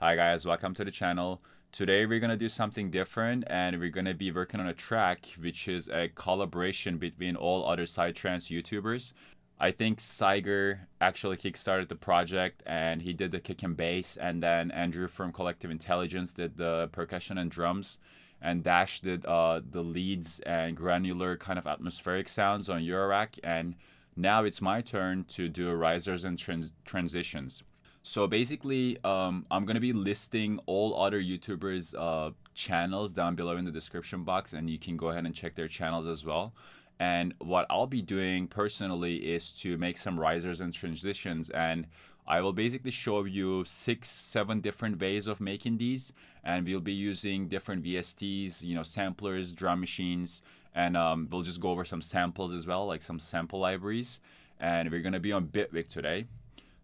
Hi guys, welcome to the channel. Today we're gonna do something different and we're gonna be working on a track which is a collaboration between all other Psytrance Youtubers. I think Saiger actually kickstarted the project and he did the kick and bass, and then Andrew from Collective Intelligence did the percussion and drums, and Dash did the leads and granular kind of atmospheric sounds on Eurorack, and now it's my turn to do risers and transitions. So basically, I'm gonna be listing all other YouTubers' channels down below in the description box, and you can go ahead and check their channels as well. And what I'll be doing personally is to make some risers and transitions, and I will basically show you 6-7 different ways of making these, and we'll be using different VSTs, samplers, drum machines, and we'll just go over some samples as well, like some sample libraries. And we're gonna be on Bitwig today.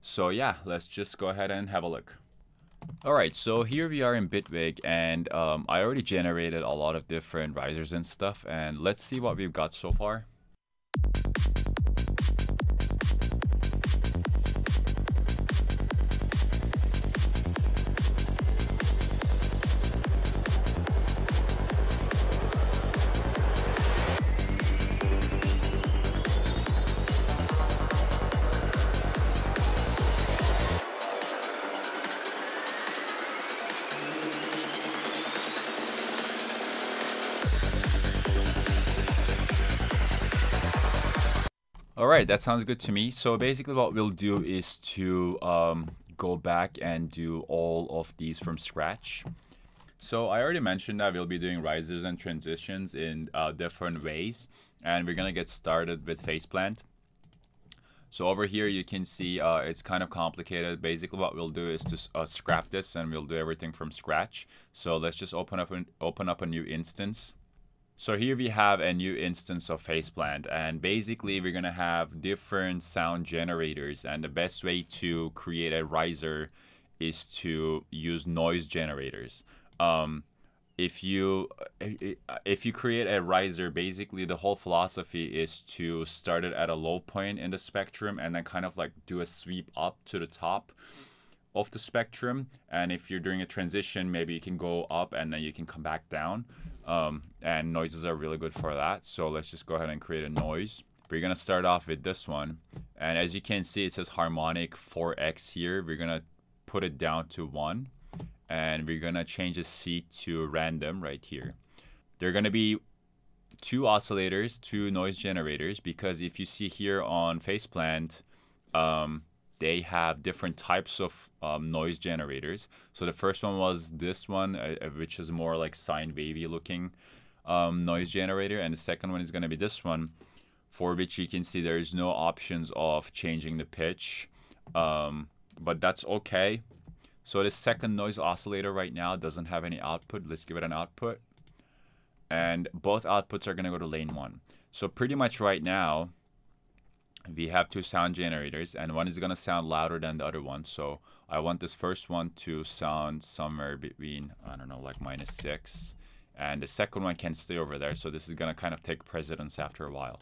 So yeah, let's just go ahead and have a look. Alright, so here we are in Bitwig, and I already generated a lot of different risers and stuff, and let's see what we've got so far. Alright, that sounds good to me. So basically what we'll do is to go back and do all of these from scratch. So I already mentioned that we'll be doing risers and transitions in different ways, and we're gonna get started with faceplant. So over here you can see it's kind of complicated. Basically what we'll do is to scrap this, and we'll do everything from scratch. So let's just open up a new instance. So here we have a new instance of faceplant, and basically we're gonna have different sound generators, and the best way to create a riser is to use noise generators. If you create a riser, basically the whole philosophy is to start it at a low point in the spectrum and then kind of like do a sweep up to the top of the spectrum. And if you're doing a transition, maybe you can go up and then you can come back down. And noises are really good for that. So let's just go ahead and create a noise. We're gonna start off with this one, and as you can see, it says harmonic 4x here. We're gonna put it down to 1, and we're gonna change the C to random right here. There are gonna be 2 oscillators, 2 noise generators, because if you see here on faceplant, they have different types of noise generators. So the first one was this one, which is more like sine wavy looking noise generator, and the second one is going to be this one, for which you can see there's no options of changing the pitch, but that's okay. So the second noise oscillator right now doesn't have any output. Let's give it an output, and both outputs are going to go to lane 1. So pretty much right now we have 2 sound generators, and one is going to sound louder than the other one. So I want this first one to sound somewhere between, I don't know, like -6, and the second one can stay over there. So this is going to kind of take precedence after a while.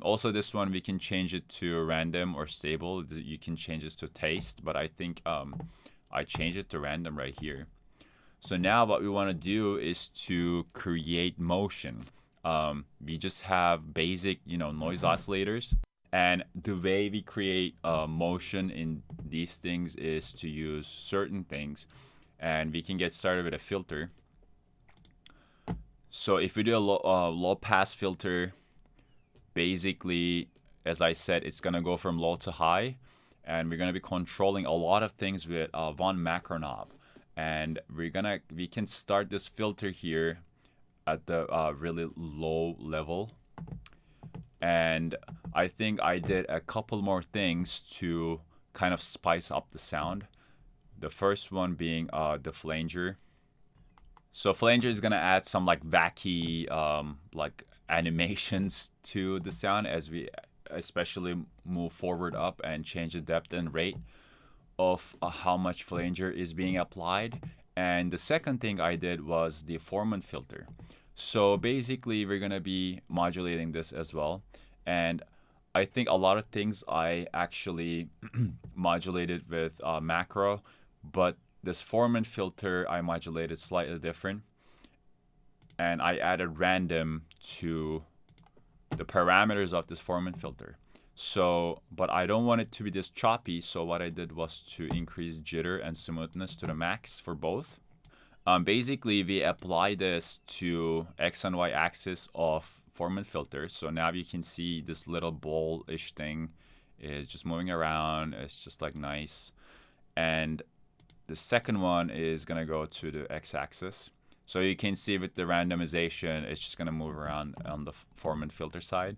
Also, this one we can change it to random or stable. You can change this to taste, but I think I changed it to random right here. So now what we want to do is to create motion. We just have basic, noise oscillators. And the way we create motion in these things is to use certain things. And we can get started with a filter. So if we do a low pass filter, basically, as I said, it's going to go from low to high. And we're going to be controlling a lot of things with one macro knob. And we can start this filter here at the really low level. And I think I did a couple more things to kind of spice up the sound. The first one being the flanger. So flanger is gonna add some like wacky like animations to the sound as we especially move forward up and change the depth and rate of how much flanger is being applied. And the second thing I did was the formant filter. So basically we're gonna be modulating this as well, and I think a lot of things I actually modulated with macro, but this formant filter, I modulated slightly different. And I added random to the parameters of this formant filter. So, but I don't want it to be this choppy. So what I did was to increase jitter and smoothness to the max for both. Basically, we apply this to X and Y axis of formant filter. So now you can see this little ball-ish thing is just moving around. It's just like nice. And the second one is gonna go to the X axis. So you can see with the randomization, it's just gonna move around on the formant filter side.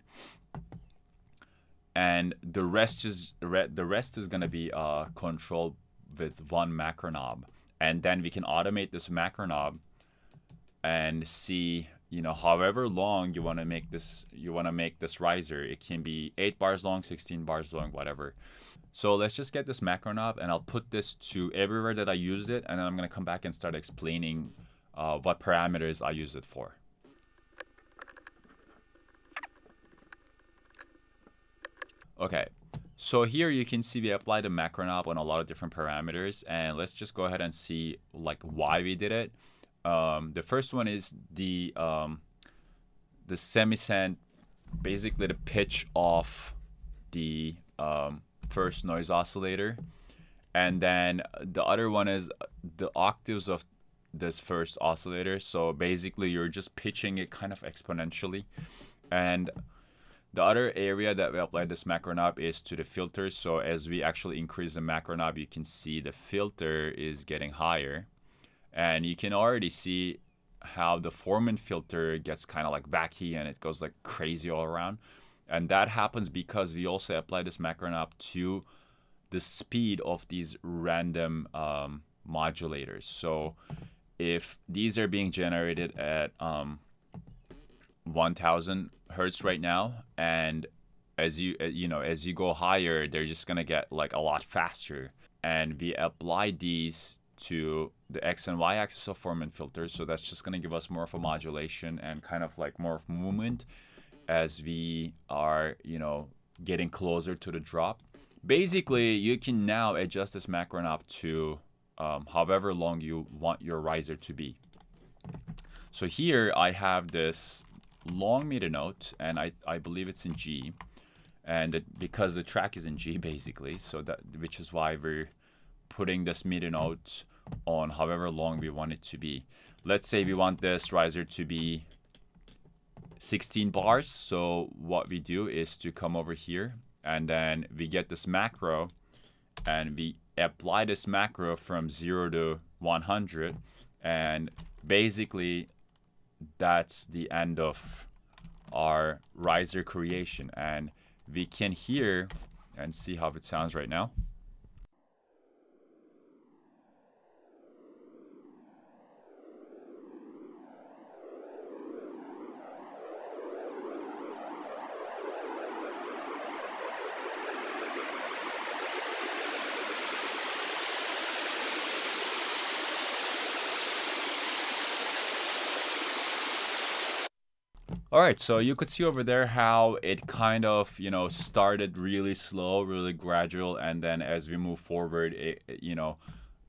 And the rest is gonna be controlled with one macro knob. And then we can automate this macro knob and see, you know, however long you want to make this riser. It can be 8 bars long, 16 bars long, whatever. So let's just get this macro knob, and I'll put this to everywhere that I use it, and then I'm going to come back and start explaining what parameters I use it for. Okay, so here you can see we applied the macro knob on a lot of different parameters, and let's just go ahead and see like why we did it. The first one is the semicent, basically the pitch of the first noise oscillator, and then the other one is the octaves of this first oscillator. So basically you're just pitching it kind of exponentially. And the other area that we applied this macro knob is to the filter. So as we actually increase the macro knob, you can see the filter is getting higher, and you can already see how the formant filter gets kind of like wacky and it goes like crazy all around. And that happens because we also apply this macro knob to the speed of these random modulators. So if these are being generated at 1000 hertz right now, and as you go higher, they're just gonna get like a lot faster. And we apply these to the X and Y axis of formant filters, so that's just gonna give us more of a modulation and kind of like more of movement as we are, you know, getting closer to the drop. Basically, you can now adjust this macro knob to however long you want your riser to be. So here I have this long midi note, and I believe it's in G, and because the track is in G basically, so that, which is why we're putting this midi note on however long we want it to be. Let's say we want this riser to be 16 bars. So what we do is to come over here, and then we get this macro, and we apply this macro from 0 to 100, and basically that's the end of our riser creation. And we can hear and see how it sounds right now. All right, so you could see over there how it kind of, you know, started really slow, really gradual, and then as we move forward, you know,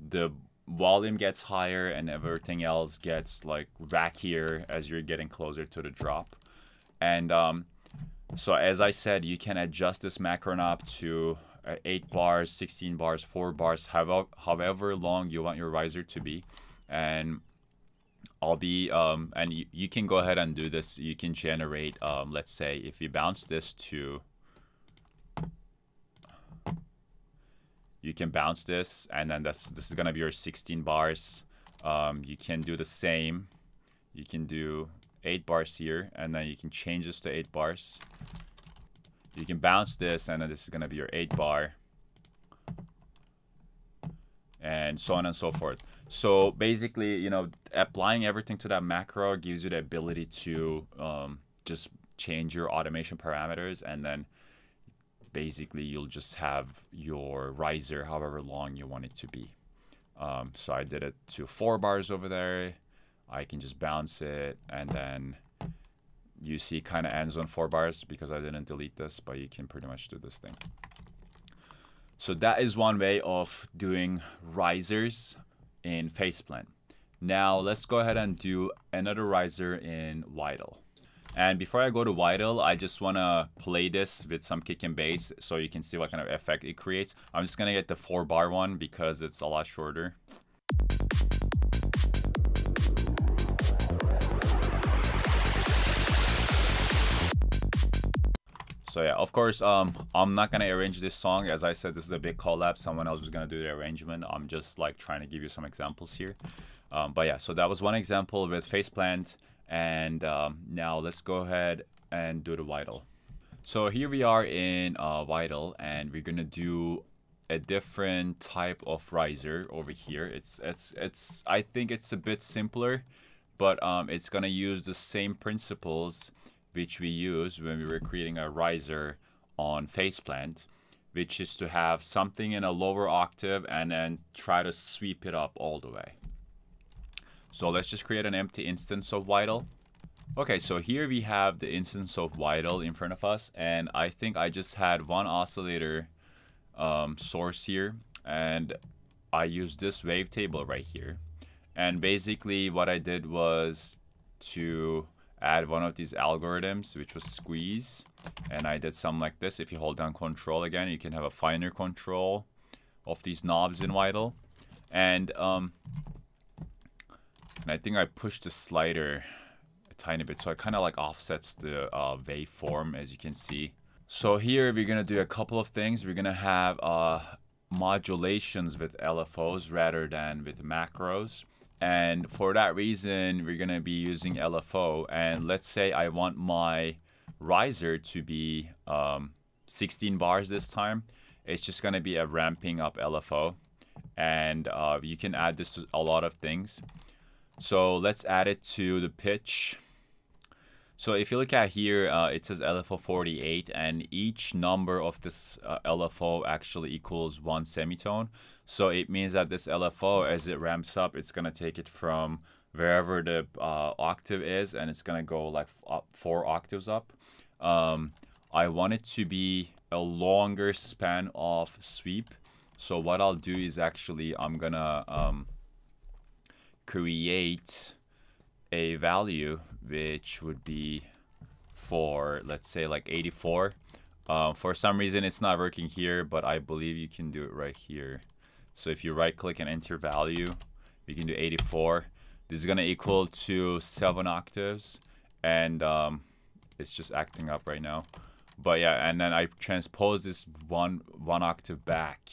the volume gets higher and everything else gets like wackier as you're getting closer to the drop. And so as I said, you can adjust this macro knob to 8 bars, 16 bars, 4 bars, however long you want your riser to be. And I'll be and you can go ahead and do this. You can generate let's say if you bounce this to, you can bounce this, and then this is gonna be your 16 bars. You can do the same. You can do 8 bars here, and then you can change this to 8 bars. You can bounce this, and then this is gonna be your 8 bar, and so on and so forth. So basically, you know, applying everything to that macro gives you the ability to just change your automation parameters, and then basically you'll just have your riser however long you want it to be. So I did it to 4 bars over there. I can just bounce it, and then you see kind of ends on 4 bars because I didn't delete this, but you can pretty much do this thing. So that is one way of doing risers. in faceplant. Now let's go ahead and do another riser in Vital. And before I go to Vital, I just want to play this with some kick and bass so you can see what kind of effect it creates. I'm just going to get the 4-bar one because it's a lot shorter. So yeah, of course, I'm not gonna arrange this song. As I said, this is a big collab. Someone else is gonna do the arrangement. I'm just like trying to give you some examples here. But yeah, so that was one example with faceplant. And now let's go ahead and do the Vital. So here we are in Vital, and we're gonna do a different type of riser over here. It's I think it's a bit simpler, but it's gonna use the same principles which we use when we were creating a riser on faceplant, which is to have something in a lower octave and then try to sweep it up all the way. So let's just create an empty instance of Vital. Okay, so here we have the instance of Vital in front of us, and I think I just had one oscillator source here, and I used this wavetable right here. And basically what I did was to add one of these algorithms, which was squeeze, and I did something like this. If you hold down control again, you can have a finer control of these knobs in Vital. And I think I pushed the slider a tiny bit, so it kind of like offsets the waveform, as you can see. So here we're gonna do a couple of things. We're gonna have modulations with LFOs rather than with macros. And for that reason, we're gonna be using LFO. And let's say I want my riser to be 16 bars this time. It's just gonna be a ramping up LFO. And you can add this to a lot of things. So let's add it to the pitch. So if you look at here, it says LFO 48, and each number of this LFO actually equals 1 semitone. So it means that this LFO, as it ramps up, it's gonna take it from wherever the octave is, and it's gonna go like up 4 octaves up. I want it to be a longer span of sweep. So what I'll do is actually I'm gonna create a value which would be for, let's say, like 84. For some reason it's not working here, but I believe you can do it right here. So if you right click and enter value, you can do 84. This is gonna equal to 7 octaves, and it's just acting up right now. But yeah, and then I transpose this one octave back.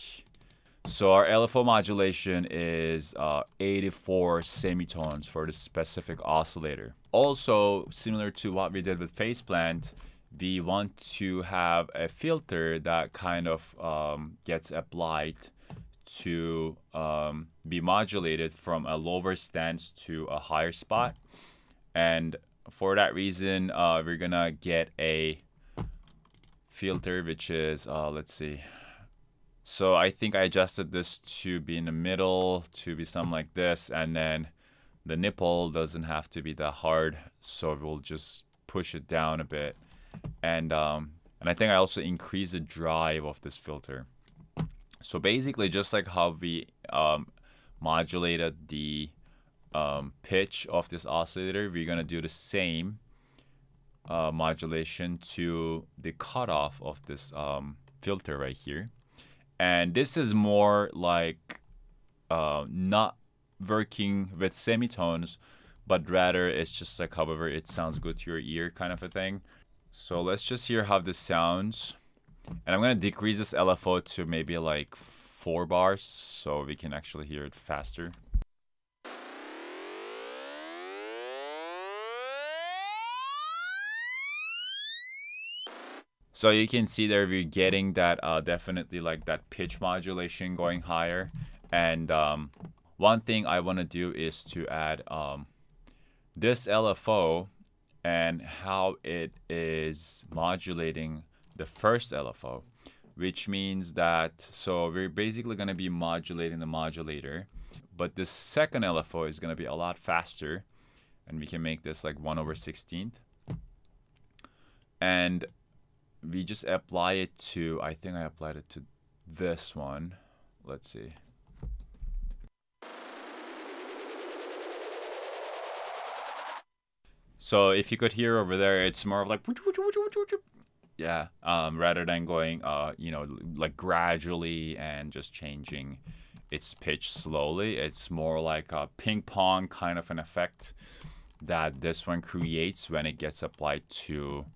So our LFO modulation is 84 semitones for the specific oscillator. Also, similar to what we did with faceplant, we want to have a filter that kind of gets applied to be modulated from a lower stance to a higher spot. And for that reason, we're gonna get a filter which is, let's see. So I think I adjusted this to be in the middle, to be something like this, and then the nipple doesn't have to be that hard, so we'll just push it down a bit. And I think I also increased the drive of this filter. So basically, just like how we modulated the pitch of this oscillator, we're gonna do the same modulation to the cutoff of this filter right here. And this is more like not working with semitones, but rather it's just like however it sounds good to your ear kind of a thing. So let's just hear how this sounds. And I'm going to decrease this LFO to maybe like 4 bars so we can actually hear it faster. So you can see there we're getting that definitely like that pitch modulation going higher. And one thing I want to do is to add this LFO and how it is modulating the first LFO, which means that, so we're basically going to be modulating the modulator, but the second LFO is going to be a lot faster, and we can make this like 1/16. And we just apply it to, I think I applied it to this one. Let's see. So if you could hear over there, it's more of like, yeah, rather than going, you know, like gradually and just changing its pitch slowly. It's more like a ping pong kind of an effect that this one creates when it gets applied to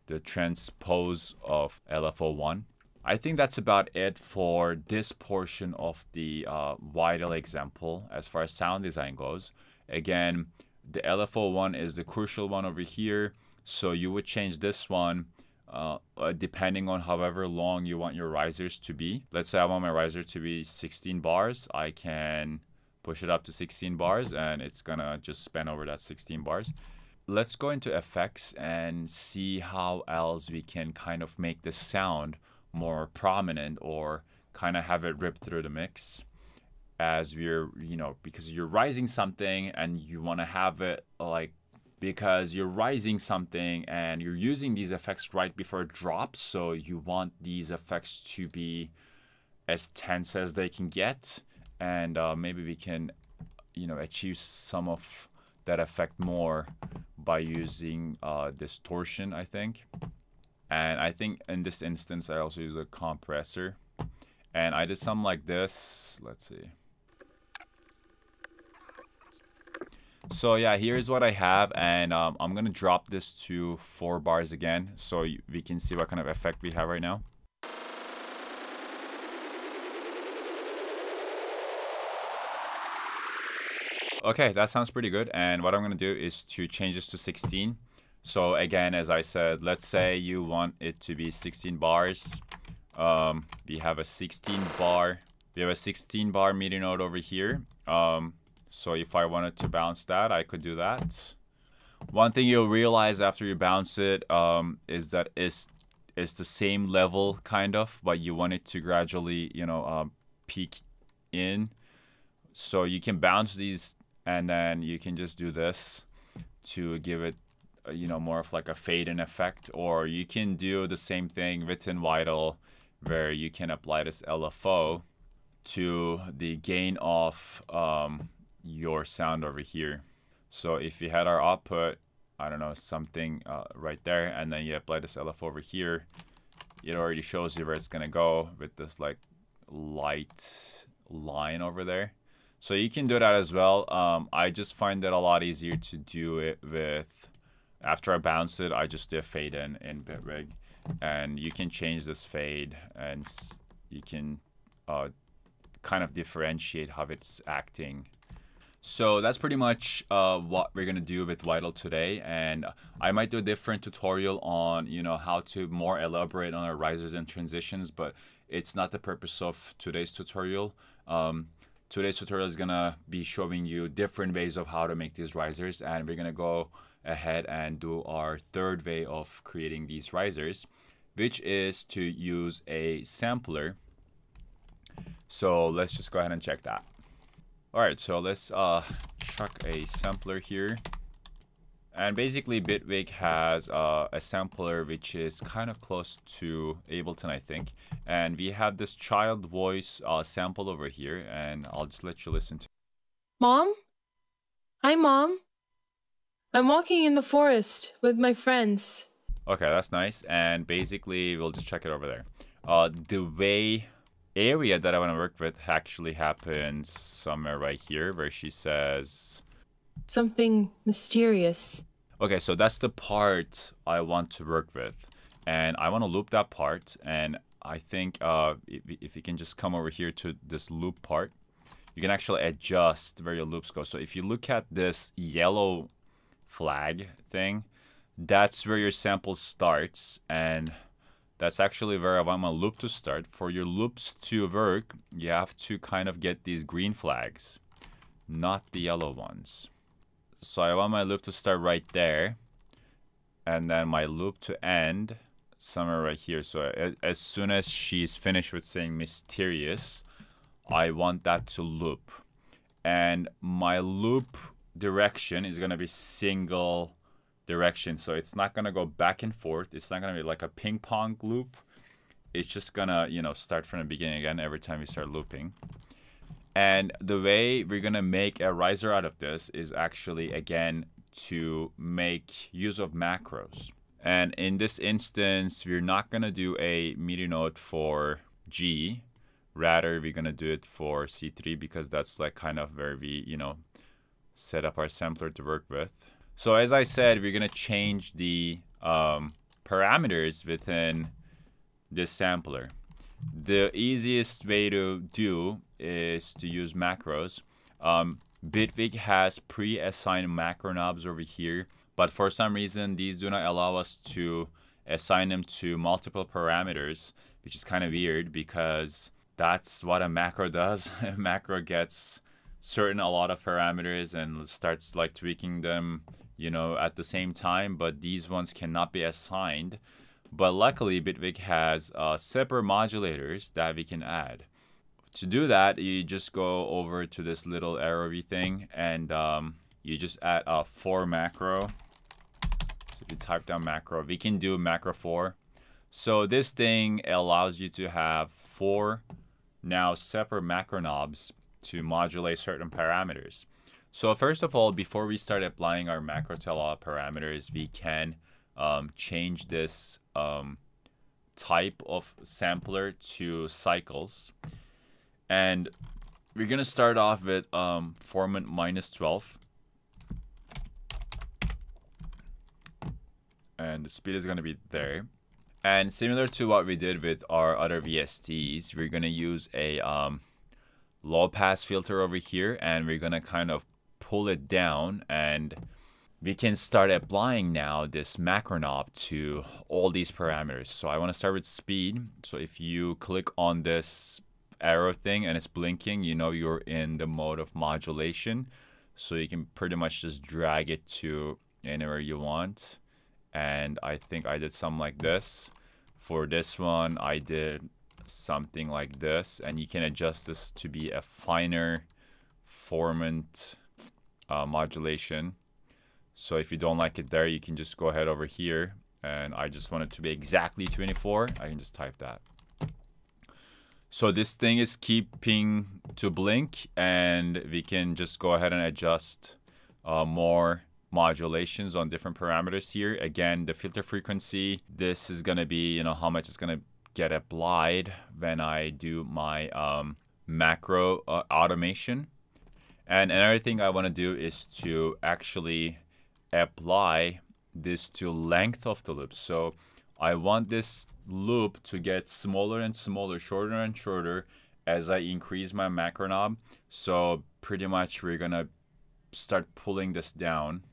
the transpose of LFO1. I think that's about it for this portion of the Vital example as far as sound design goes. Again, the LFO1 is the crucial one over here, so you would change this one depending on however long you want your risers to be. Let's say I want my riser to be 16 bars. I can push it up to 16 bars and it's gonna just span over that 16 bars. Let's go into effects and see how else we can kind of make the sound more prominent or kind of have it rip through the mix as we're, you know, because you're rising something and you want to have it like, because you're rising something and you're using these effects right before it drops, so you want these effects to be as tense as they can get, and maybe we can, you know, achieve some of that effect more by using distortion, I think. And I think in this instance, I also use a compressor. And I did something like this. Let's see. So yeah, here's what I have. And I'm going to drop this to 4 bars again, so we can see what kind of effect we have right now. Okay, that sounds pretty good. And what I'm going to do is to change this to 16. So again, as I said, let's say you want it to be 16 bars. We have a 16 bar MIDI note over here. So if I wanted to bounce that, I could do that. One thing you'll realize after you bounce it is that it's the same level kind of, but you want it to gradually, you know, peak in. So you can bounce these and then you can just do this to give it, you know, more of like a fade in effect, or you can do the same thing within Vital where you can apply this LFO to the gain of your sound over here. So if you had our output, I don't know, something right there, and then you apply this LFO over here, it already shows you where it's gonna go with this like light line over there. So you can do that as well. I just find it a lot easier to do it with, after I bounce it, I just do a fade in Bitwig, and you can change this fade and you can kind of differentiate how it's acting. So that's pretty much what we're gonna do with Vital today, and I might do a different tutorial on, you know, how to more elaborate on our risers and transitions, but it's not the purpose of today's tutorial. Today's tutorial is gonna be showing you different ways of how to make these risers, and we're gonna go ahead and do our third way of creating these risers, which is to use a sampler. So let's just go ahead and check that. All right, so let's chuck a sampler here. And basically Bitwig has a sampler which is kind of close to Ableton, I think. And we have this child voice sample over here, and I'll just let you listen to. Mom? Hi, Mom. I'm walking in the forest with my friends. Okay, that's nice. And basically we'll just check it over there. The area that I want to work with actually happens somewhere right here where she says something mysterious. Okay, so that's the part I want to work with, and I want to loop that part. And I think if you can just come over here to this loop part, you can actually adjust where your loops go. So if you look at this yellow flag thing, that's where your sample starts, and that's actually where I want my loop to start. For your loops to work, you have to kind of get these green flags, not the yellow ones. So I want my loop to start right there, and then my loop to end somewhere right here. So as soon as she's finished with saying mysterious, I want that to loop. And my loop direction is going to be single direction, so it's not going to go back and forth. It's not going to be like a ping pong loop. It's just going to, you know, start from the beginning again every time we start looping. And the way we're going to make a riser out of this is actually, again, to make use of macros. And in this instance, we're not going to do a MIDI note for G. Rather, we're going to do it for C3 because that's like kind of where we, you know, set up our sampler to work with. So as I said, we're going to change the parameters within this sampler. The easiest way to do is to use macros. Bitwig has pre-assigned macro knobs over here, but for some reason these do not allow us to assign them to multiple parameters, which is kind of weird because that's what a macro does. A macro gets a lot of parameters and starts like tweaking them, you know, at the same time, but these ones cannot be assigned. But luckily Bitwig has separate modulators that we can add. To do that, you just go over to this little arrowy thing and you just add a for macro. So if you type down macro, we can do macro 4. So this thing allows you to have 4 now separate macro knobs to modulate certain parameters. So first of all, before we start applying our macro to a lot of parameters, we can change this type of sampler to cycles. And we're going to start off with formant -12. And the speed is going to be there. And similar to what we did with our other VSTs, we're going to use a low pass filter over here, and we're going to kind of pull it down, and we can start applying now this macro knob to all these parameters. So I want to start with speed. So if you click on this arrow thing and it's blinking, you know you're in the mode of modulation. So you can pretty much just drag it to anywhere you want. And I think I did something like this. For this one, I did something like this, and you can adjust this to be a finer formant modulation. So if you don't like it there, you can just go ahead over here, and I just want it to be exactly 24. I can just type that. So this thing is keeping to blink, and we can just go ahead and adjust more modulations on different parameters here. Again, the filter frequency, this is going to be, you know, how much it's going to get applied when I do my macro automation. And another thing I want to do is to actually apply this to length of the loop. So I want this loop to get smaller and smaller, shorter and shorter as I increase my macro knob. So pretty much we're gonna start pulling this down.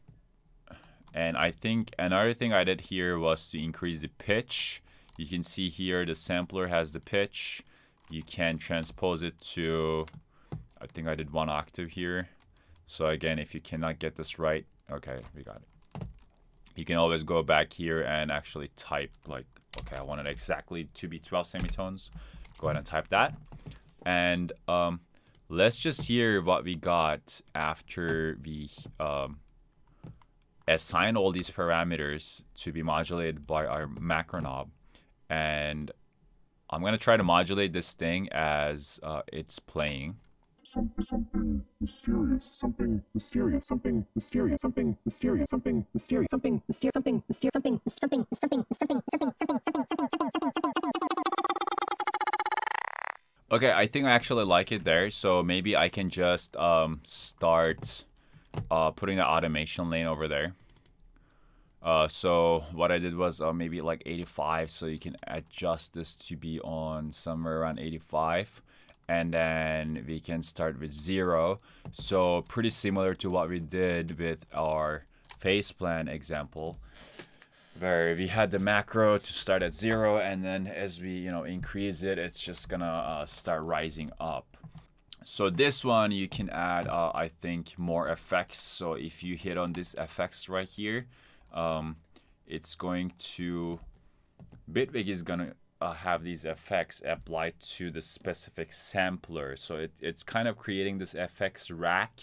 And I think another thing I did here was to increase the pitch. You can see here the sampler has the pitch. You can transpose it to, I think I did 1 octave here. So again, if you cannot get this right, okay, we got it. You can always go back here and actually type like, okay, I want it exactly to be 12 semitones. Go ahead and type that. And let's just hear what we got after we assign all these parameters to be modulated by our macro knob. And I'm going to try to modulate this thing as it's playing. Something mysterious, something mysterious, something mysterious, something mysterious, something mysterious, something mysterious, something mysterious, something. Okay, I think I actually like it there. So maybe I can just start putting the automation lane over there. So what I did was maybe like 85, so you can adjust this to be on somewhere around 85. And then we can start with 0. So pretty similar to what we did with our phase plan example, where we had the macro to start at 0, and then as we, you know, increase it, it's just gonna start rising up. So this one you can add, I think, more effects. So if you hit on this effects right here, it's going to, Bitwig is gonna have these effects applied to the specific sampler. So it's kind of creating this effects rack,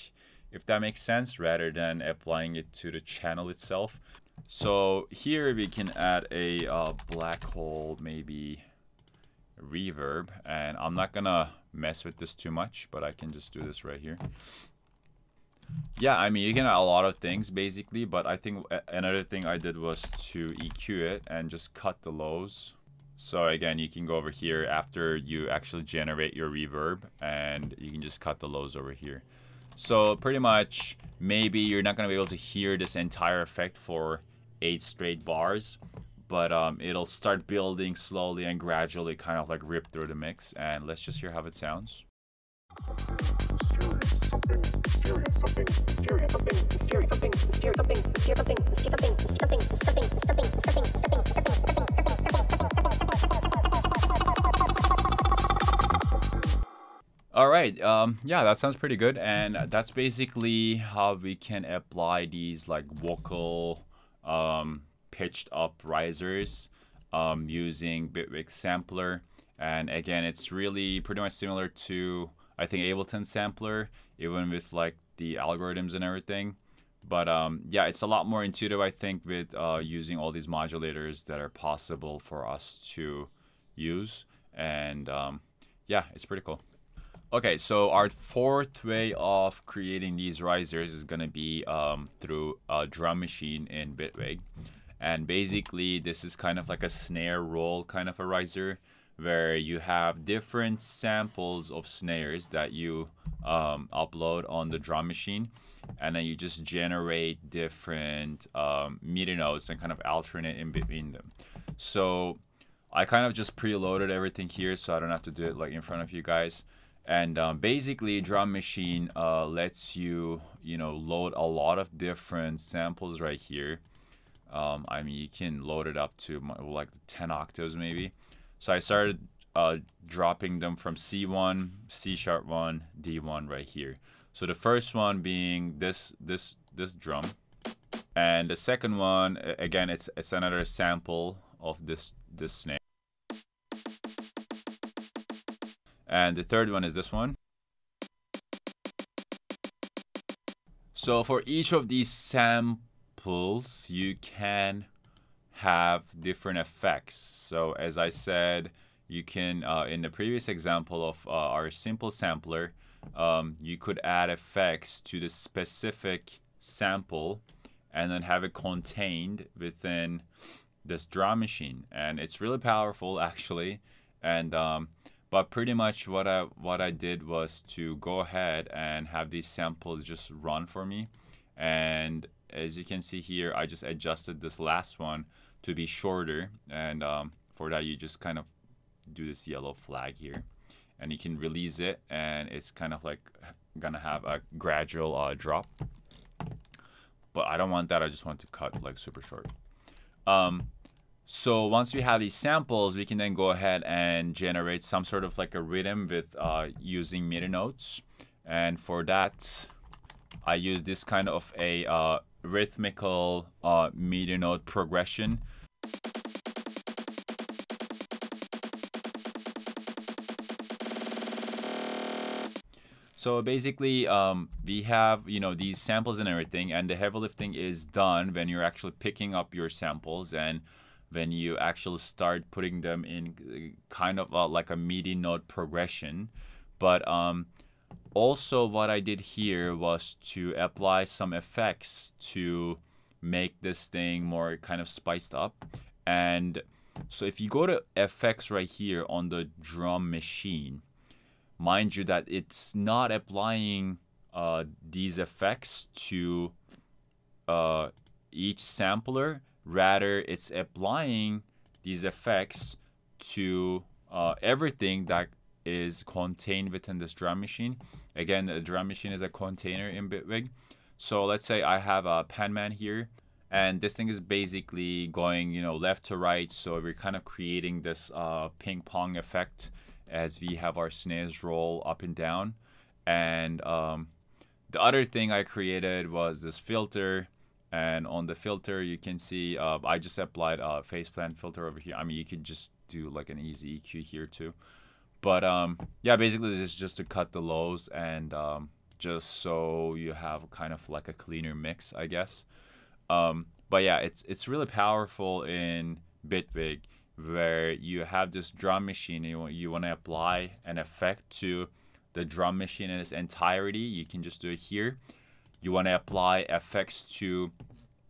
if that makes sense, rather than applying it to the channel itself. So here we can add a black hole, maybe reverb, and I'm not gonna mess with this too much, but I can just do this right here. Yeah, I mean, you can add a lot of things basically, but I think another thing I did was to EQ it and just cut the lows. So again, you can go over here after you actually generate your reverb, and you can just cut the lows over here. So pretty much, maybe you're not going to be able to hear this entire effect for 8 straight bars, but it'll start building slowly and gradually, kind of like rip through the mix. And let's just hear how it sounds. All right, yeah, that sounds pretty good, and that's basically how we can apply these like vocal pitched up risers using Bitwig sampler. And again, it's really pretty much similar to, I think, Ableton sampler, even with like the algorithms and everything. But yeah, it's a lot more intuitive, I think, with using all these modulators that are possible for us to use. And yeah, it's pretty cool. Okay, so our fourth way of creating these risers is going to be through a drum machine in Bitwig. And basically, this is kind of like a snare roll kind of a riser, where you have different samples of snares that you upload on the drum machine. And then you just generate different MIDI notes and kind of alternate in between them. So I kind of just preloaded everything here so I don't have to do it like in front of you guys. And basically, drum machine lets you, load a lot of different samples right here. I mean, you can load it up to like 10 octaves maybe. So I started dropping them from C1, C#1, D1 right here. So the first one being this drum, and the second one, again, it's another sample of this snare. And the third one is this one. So for each of these samples, you can have different effects. So as I said, you can, in the previous example of our simple sampler, you could add effects to the specific sample and then have it contained within this drum machine. And it's really powerful, actually. And but pretty much what I did was to go ahead and have these samples just run for me. And as you can see here, I just adjusted this last one to be shorter. And for that, you just kind of do this yellow flag here. And you can release it, and it's kind of like gonna have a gradual drop. But I don't want that. I just want to cut like super short. So once we have these samples, we can then go ahead and generate some sort of like a rhythm with using MIDI notes. And for that, I use this kind of a rhythmical MIDI note progression. So basically, we have, these samples and everything, and the heavy lifting is done when you're actually picking up your samples and when you actually start putting them in kind of like a MIDI note progression. But also what I did here was to apply some effects to make this thing more kind of spiced up. And so if you go to effects right here on the drum machine, mind you that it's not applying these effects to each sampler. Rather, it's applying these effects to everything that is contained within this drum machine. Again, the drum machine is a container in Bitwig. So let's say I have a penman here, and this thing is basically going, left to right. So we're kind of creating this ping pong effect as we have our snares roll up and down. And the other thing I created was this filter. And on the filter, you can see I just applied a phase plan filter over here. I mean, you could just do like an easy EQ here too. But yeah, basically this is just to cut the lows and just so you have kind of like a cleaner mix, I guess. But yeah, it's really powerful in Bitwig, where you have this drum machine and you want to apply an effect to the drum machine in its entirety. You can just do it here. you want to apply effects to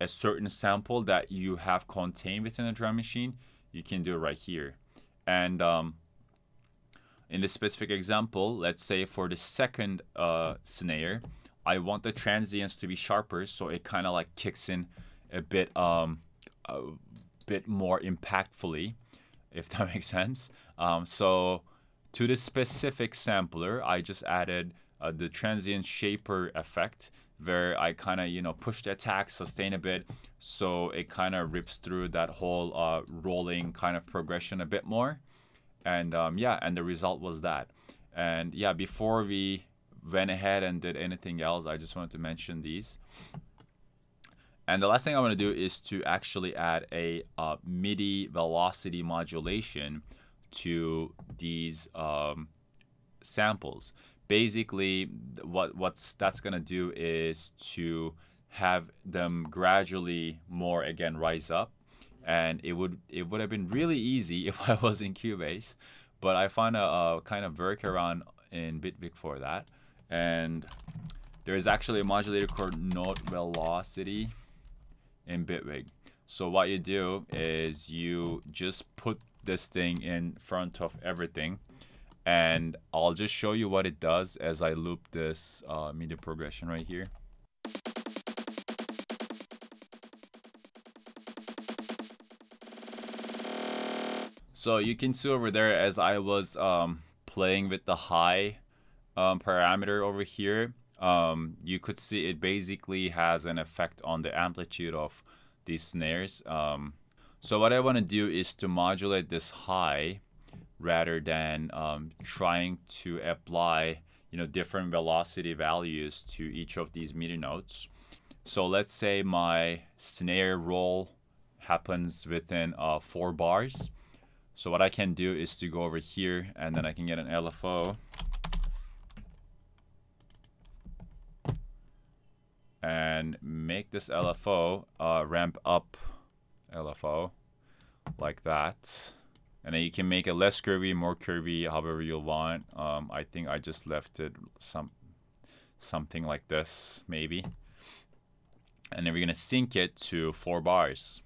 a certain sample that you have contained within a drum machine, you can do it right here. And in this specific example, let's say for the second snare, I want the transients to be sharper, so it kind of like kicks in a bit more impactfully, if that makes sense. So to this specific sampler, I just added the transient shaper effect, where I kind of, you know, push the attack, sustain a bit, so it kind of rips through that whole rolling kind of progression a bit more. And yeah, and the result was that. And yeah, before we went ahead and did anything else, I just wanted to mention these. And the last thing I want to do is to actually add a MIDI velocity modulation to these samples. Basically, what's that's gonna do is to have them gradually more again rise up, and it would have been really easy if I was in Cubase, but I found a kind of workaround in Bitwig for that. And there is actually a modulator called note velocity in Bitwig. So what you do is you just put this thing in front of everything, and I'll just show you what it does as I loop this MIDI progression right here. So you can see over there, as I was playing with the high parameter over here, you could see it basically has an effect on the amplitude of these snares. So what I want to do is to modulate this high rather than trying to apply, you know, different velocity values to each of these MIDI notes. So let's say my snare roll happens within 4 bars. So what I can do is to go over here, and then I can get an LFO. And make this LFO ramp up LFO like that. And then you can make it less curvy, more curvy, however you want. I think I just left it something like this, maybe. And then we're gonna sync it to 4 bars.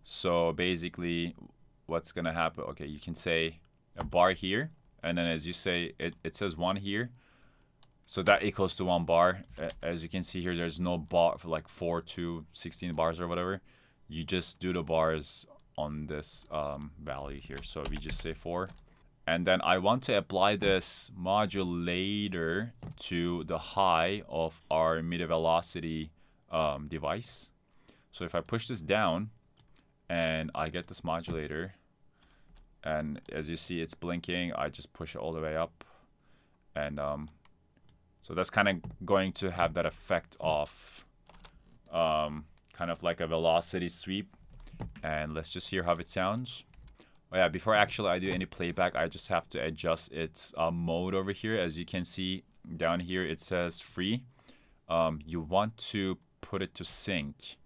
So basically, what's gonna happen? Okay, you can say a bar here, and then as you say, it says 1 here. So that equals to 1 bar. As you can see here, there's no bar for like 4 to 16 bars or whatever. You just do the bars on this value here. So we just say 4. And then I want to apply this modulator to the high of our MIDI velocity device. So if I push this down and I get this modulator, and as you see it's blinking, I just push it all the way up, and so that's kind of going to have that effect of kind of like a velocity sweep. And let's just hear how it sounds. Oh yeah, before actually I do any playback, I just have to adjust its mode over here. As you can see down here, it says free. You want to put it to sync.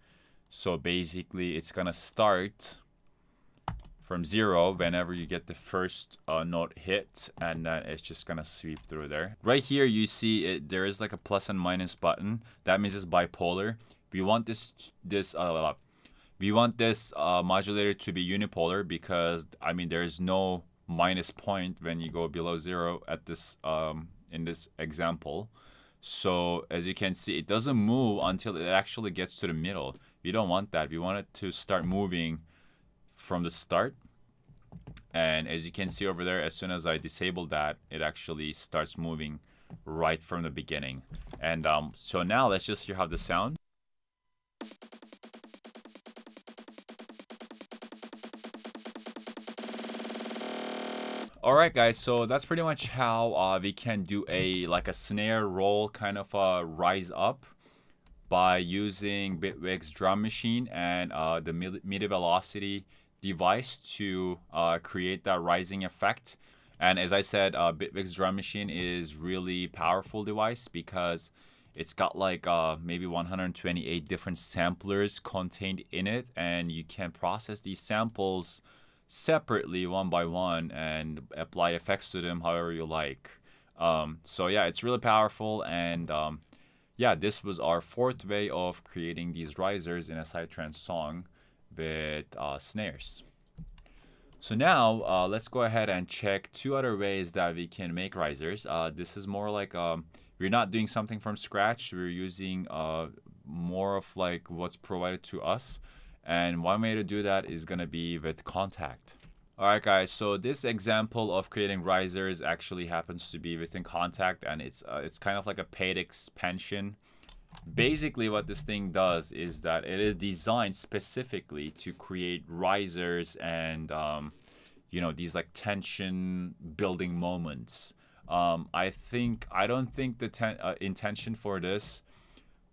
So basically it's gonna start from 0 whenever you get the first note hit, and then it's just gonna sweep through there. Right here you see it, there is like a plus and minus button. That means it's bipolar. We want this modulator to be unipolar, because I mean there's no minus point when you go below 0 at this in this example. So as you can see, it doesn't move until it actually gets to the middle. We don't want that. We want it to start moving from the start. And as you can see over there, as soon as I disable that, it actually starts moving right from the beginning. And so now let's just hear how the sound. Alright guys, so that's pretty much how we can do a snare roll kind of rise up by using Bitwig's drum machine and the MIDI velocity device to create that rising effect. And as I said, Bitwig's drum machine is really powerful device, because it's got like maybe 128 different samplers contained in it, and you can process these samples separately one by one and apply effects to them however you like. So yeah, it's really powerful, and yeah, this was our fourth way of creating these risers in a Psytrance song with snares. So now let's go ahead and check two other ways that we can make risers. This is more like we're not doing something from scratch. We're using more of like what's provided to us. And one way to do that is going to be with Contact. Alright guys, so this example of creating risers actually happens to be within Contact, and it's kind of like a paid expansion. Basically what this thing does is that it is designed specifically to create risers and you know, these like tension building moments. I don't think the intention for this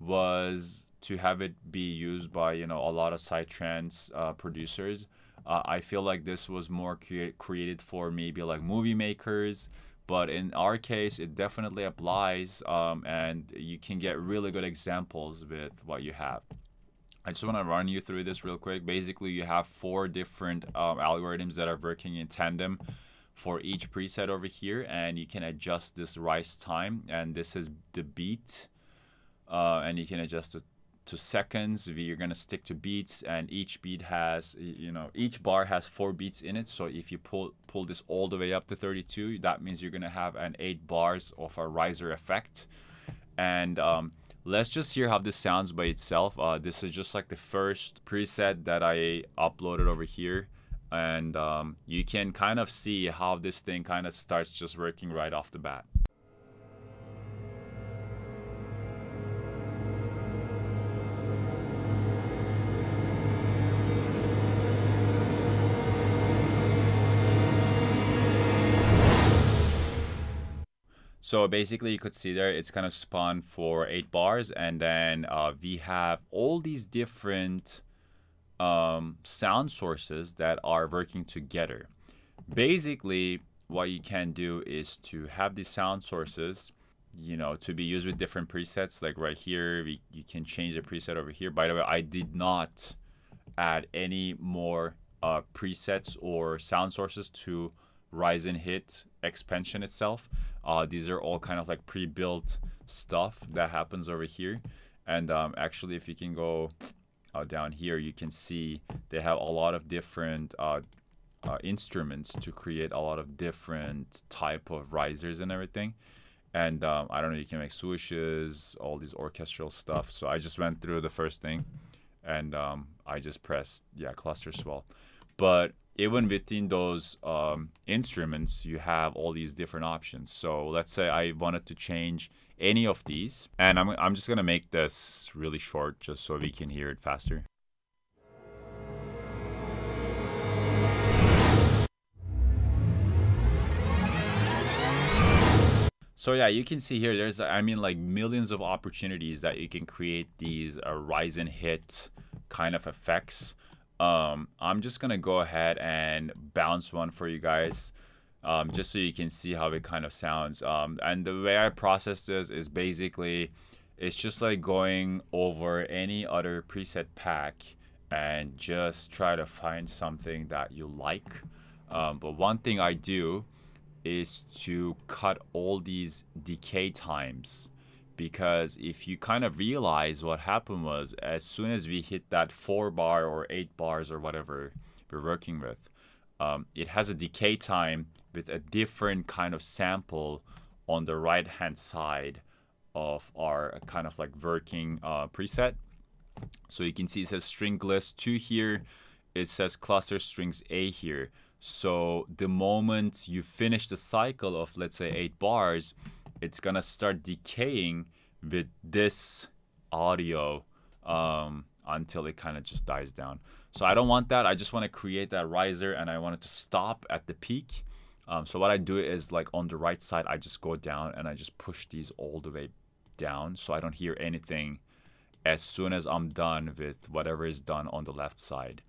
was to have it be used by, you know, a lot of Psytrance producers. I feel like this was more created for maybe like movie makers, but in our case it definitely applies, and you can get really good examples with what you have. I just want to run you through this real quick. Basically you have four different algorithms that are working in tandem for each preset over here, and you can adjust this rise time, and this is the beat, and you can adjust it to seconds. We're gonna stick to beats, and each beat has, you know, each bar has 4 beats in it. So if you pull this all the way up to 32, that means you're gonna have an 8 bars of a riser effect. And let's just hear how this sounds by itself. This is just like the first preset that I uploaded over here, and you can kind of see how this thing kind of starts just working right off the bat. So basically you could see there it's kind of spun for 8 bars, and then we have all these different sound sources that are working together. Basically what you can do is to have these sound sources, you know, to be used with different presets. Like right here, you can change the preset over here. By the way, I did not add any more presets or sound sources to Rise and Hit expansion itself. These are all kind of like pre-built stuff that happens over here. And actually if you can go down here, you can see they have a lot of different instruments to create a lot of different type of risers and everything. And I don't know, you can make swooshes, all these orchestral stuff. So I just went through the first thing, and I just pressed, yeah, cluster swell. But even within those instruments, you have all these different options. So let's say I wanted to change any of these, and I'm just gonna make this really short just so we can hear it faster. So yeah, you can see here, there's, I mean, like millions of opportunities that you can create these Rise and Hit kind of effects. I'm just gonna go ahead and bounce one for you guys, just so you can see how it kind of sounds. And the way I process this is basically, it's just like going over any other preset pack and just try to find something that you like. But one thing I do is to cut all these decay times, because if you kind of realize what happened was, as soon as we hit that 4 bar or 8 bars or whatever we're working with, it has a decay time with a different kind of sample on the right hand side of our kind of like working preset. So you can see it says string list 2 here, it says cluster strings A here. So the moment you finish the cycle of, let's say, 8 bars, it's gonna start decaying with this audio until it kind of just dies down. So I don't want that. I just want to create that riser, and I want it to stop at the peak. So what I do is, like on the right side, I just go down and I just push these all the way down, so I don't hear anything as soon as I'm done with whatever is done on the left side.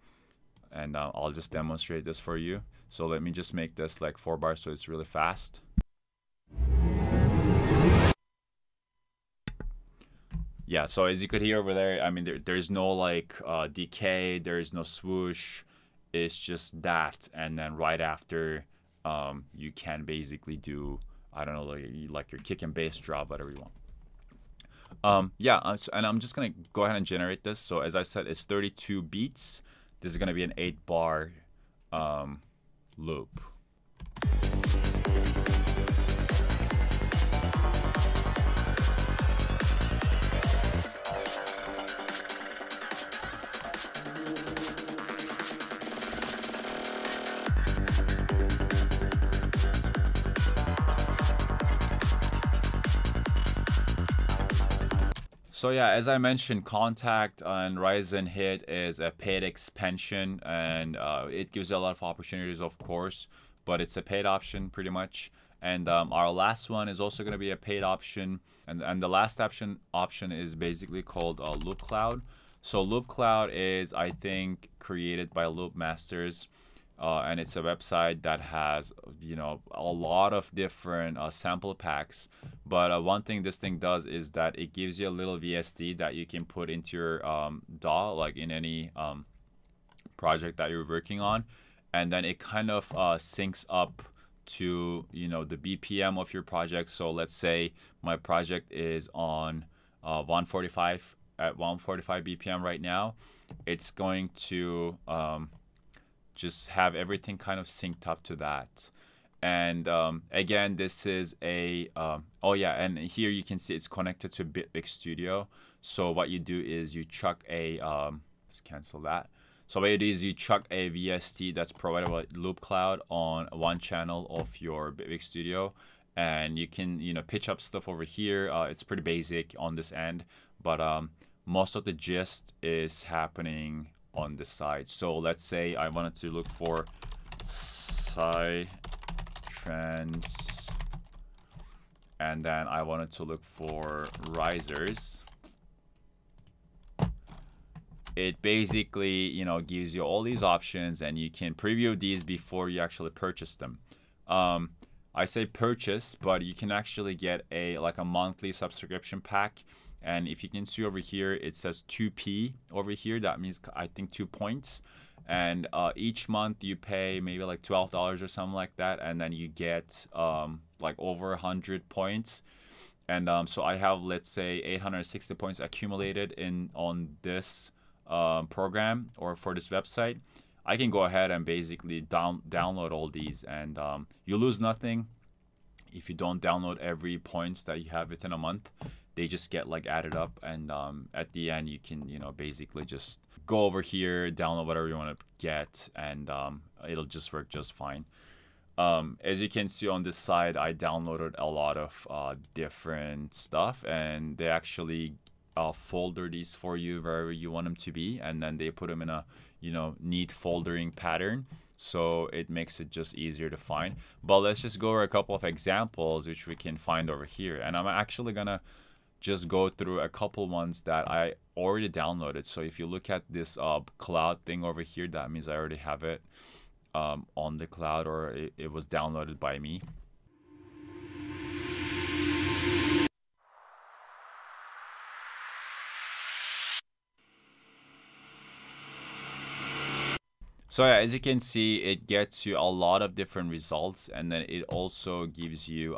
And I'll just demonstrate this for you. So let me just make this like 4 bars so it's really fast. Yeah, so as you could hear over there, I mean, there's no like decay, there's no swoosh. It's just that, and then right after, you can basically do, I don't know, like your kick and bass drop, whatever you want. And I'm just gonna go ahead and generate this. So as I said, it's 32 beats. This is gonna be an 8-bar loop. So yeah, as I mentioned, Contact and Rise and Hit is a paid expansion, and it gives you a lot of opportunities, of course, but it's a paid option pretty much. And our last one is also going to be a paid option, and the last option is basically called Loop Cloud. So Loop Cloud is, I think, created by Loop Masters. And it's a website that has, you know, a lot of different sample packs. But one thing this thing does is that it gives you a little VST that you can put into your DAW, like in any project that you're working on, and then it kind of syncs up to, you know, the BPM of your project. So let's say my project is on 145 at 145 BPM right now. It's going to just have everything kind of synced up to that. And again, this is a oh yeah, and here you can see it's connected to Bitwig Studio. So what you do is you chuck a let's cancel that. So what you do is you chuck a VST that's provided by Loop Cloud on one channel of your Bitwig Studio, and you can, you know, pitch up stuff over here. It's pretty basic on this end, but most of the gist is happening on the side. So let's say I wanted to look for Psytrance, and then I wanted to look for risers. It basically, you know, gives you all these options, and you can preview these before you actually purchase them. I say purchase, but you can actually get a monthly subscription pack. And if you can see over here, it says 2p over here. That means, I think, 2 points. And each month you pay maybe like $12 or something like that. And then you get like over 100 points. And so I have, let's say, 860 points accumulated on this program or for this website. I can go ahead and basically download all these, and you lose nothing if you don't download every points that you have within a month. They just get like added up, and at the end you can, you know, basically just go over here, download whatever you want to get, and it'll just work just fine. As you can see on this side, I downloaded a lot of different stuff, and they actually folder these for you wherever you want them to be, and then they put them in a, you know, neat foldering pattern, so it makes it just easier to find. But let's just go over a couple of examples which we can find over here, and I'm actually gonna just go through a couple ones that I already downloaded. So if you look at this cloud thing over here, that means I already have it on the cloud, or it was downloaded by me. So yeah, as you can see, it gets you a lot of different results, and then it also gives you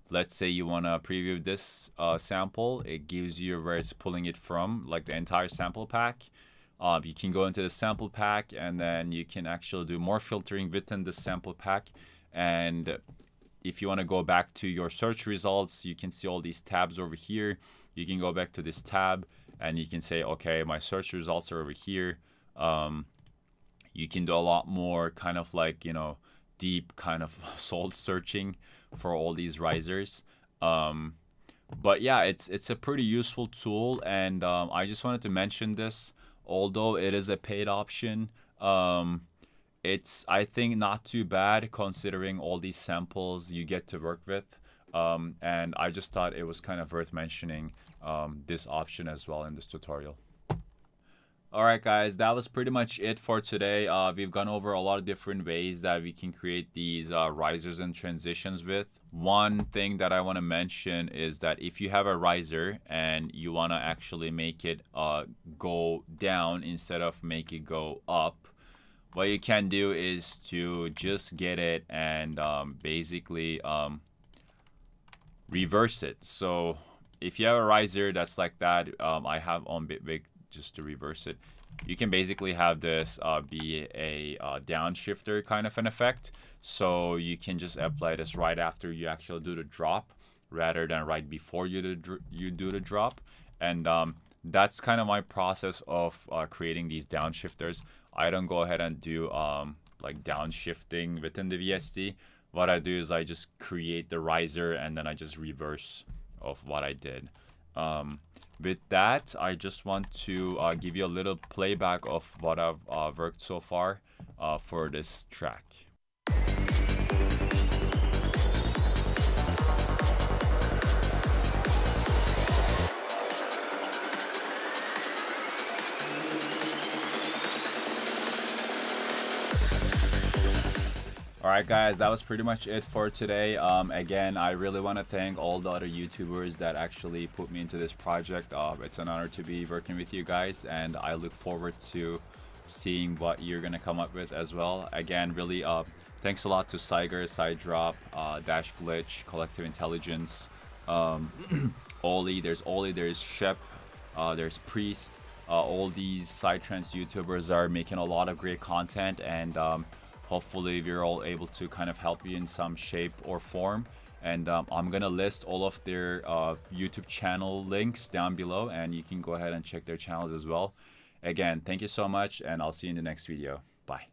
let's say you want to preview this sample, it gives you where it's pulling it from, like the entire sample pack. You can go into the sample pack, and then you can actually do more filtering within the sample pack. And if you want to go back to your search results, you can see all these tabs over here. You can go back to this tab, and you can say, okay, my search results are over here. You can do a lot more kind of like, you know, deep kind of soul searching for all these risers. But yeah, it's a pretty useful tool, and I just wanted to mention this. Although it is a paid option, it's, I think, not too bad considering all these samples you get to work with. And I just thought it was kind of worth mentioning this option as well in this tutorial. Alright guys, that was pretty much it for today. We've gone over a lot of different ways that we can create these risers and transitions with. One thing that I want to mention is that if you have a riser and you want to actually make it go down instead of make it go up, what you can do is to just get it and basically reverse it. So if you have a riser that's like that, I have on Bitwig just to reverse it. You can basically have this be a downshifter kind of an effect. So you can just apply this right after you actually do the drop, rather than right before you do the drop. And that's kind of my process of creating these downshifters. I don't go ahead and do like downshifting within the VST. What I do is I just create the riser and then I just reverse of what I did. With that, I just want to give you a little playback of what I've worked so far for this track. Alright guys, that was pretty much it for today. Again, I really want to thank all the other YouTubers that actually put me into this project. It's an honor to be working with you guys, and I look forward to seeing what you're going to come up with as well. Again, really thanks a lot to Saiger, Sidedrop, Dash Glitch, Collective Intelligence, Oli, there's Shep, there's Priest. All these Psytrance YouTubers are making a lot of great content, and hopefully we're all able to kind of help you in some shape or form. And I'm gonna list all of their YouTube channel links down below, and you can go ahead and check their channels as well. Again, thank you so much, and I'll see you in the next video. Bye.